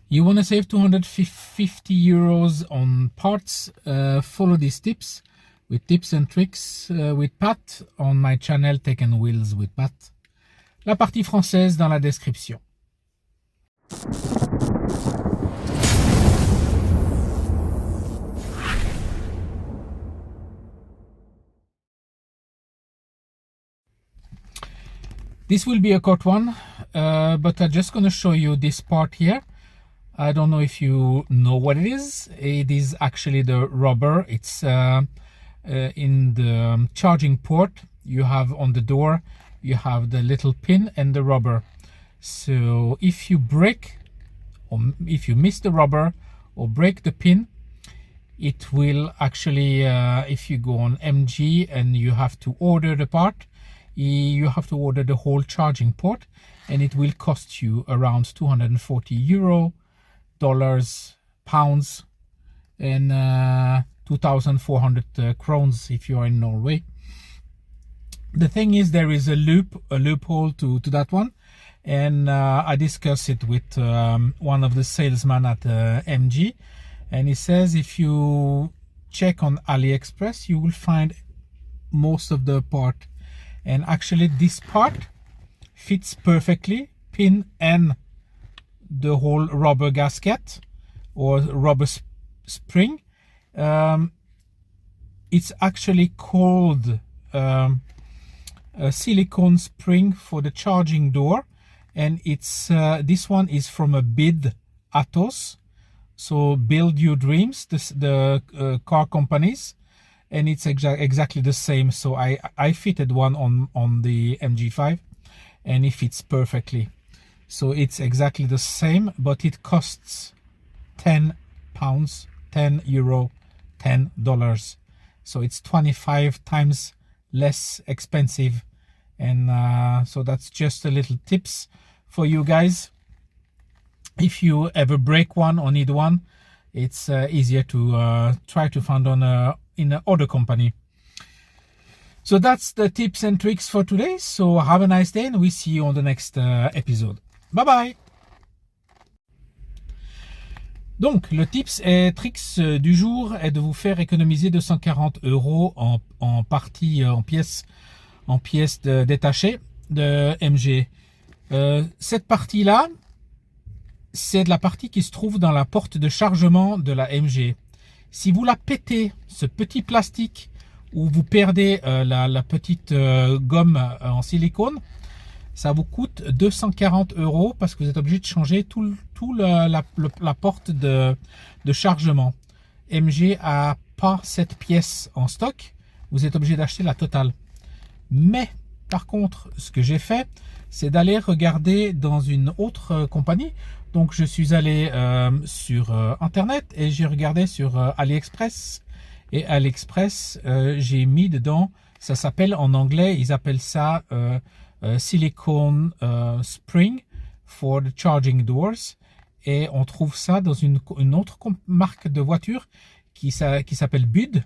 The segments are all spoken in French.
You want to save 250 euros on parts? Follow these tips with tips and tricks with Pat on my channel Tech and Wheels with Pat. La partie française dans la description. This will be a short one, but I'm just going to show you this part here. I don't know if you know what it is. It is actually the rubber. It's in the charging port. You have on the door, you have the little pin and the rubber. So if you break, or if you miss the rubber or break the pin, it will actually, if you go on MG and you have to order the part, you have to order the whole charging port, and it will cost you around 240 euro, dollars, pounds, and 2,400 crowns if you are in Norway. The thing is, there is a loophole to that one, and I discussed it with one of the salesmen at MG, and he says if you check on AliExpress, you will find most of the part. And actually this part fits perfectly, pin and the whole rubber gasket or rubber spring. It's actually called a silicone spring for the charging door, and it's this one is from a bid Atos, so Build Your Dreams, the car companies. And it's exactly the same. So I fitted one on the MG5 and it fits perfectly. So it's exactly the same, but it costs 10 pounds, 10 euro, $10. So it's 25 times less expensive. And so that's just a little tips for you guys. If you ever break one or need one, it's easier to try to find on in another company. So that's the tips and tricks for today. So have a nice day and we see you on the next episode. Bye bye. Donc le tips et tricks du jour est de vous faire économiser 240 euros en partie, en pièces détachées de MG. Cette partie là, c'est de la partie qui se trouve dans la porte de chargement de la MG. Si vous la pétez, ce petit plastique, ou vous perdez la petite gomme en silicone, ça vous coûte 240 euros parce que vous êtes obligé de changer tout la porte de chargement. MG a pas cette pièce en stock, vous êtes obligé d'acheter la totale. Mais par contre, ce que j'ai fait, c'est d'aller regarder dans une autre compagnie. Donc je suis allé sur internet et j'ai regardé sur AliExpress, et AliExpress j'ai mis dedans, ça s'appelle en anglais, ils appellent ça silicone spring for the charging doors, et on trouve ça dans une autre marque de voiture qui s'appelle BYD,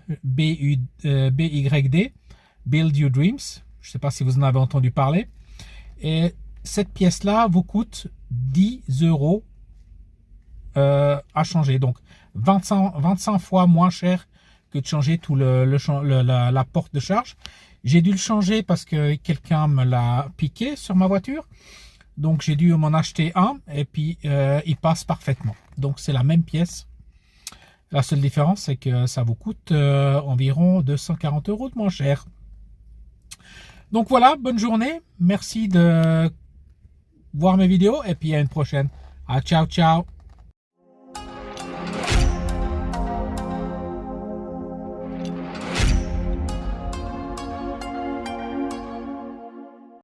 B-Y-D, Build Your Dreams. Je ne sais pas si vous en avez entendu parler. Et cette pièce là vous coûte 10 euros à changer, donc 25 fois moins cher que de changer tout la porte de charge. J'ai dû le changer parce que quelqu'un me l'a piqué sur ma voiture, donc j'ai dû m'en acheter un, et puis il passe parfaitement. Donc c'est la même pièce, la seule différence c'est que ça vous coûte environ 240 euros de moins cher. Donc voilà, bonne journée, merci de voir mes vidéos et puis à une prochaine. Ciao ciao.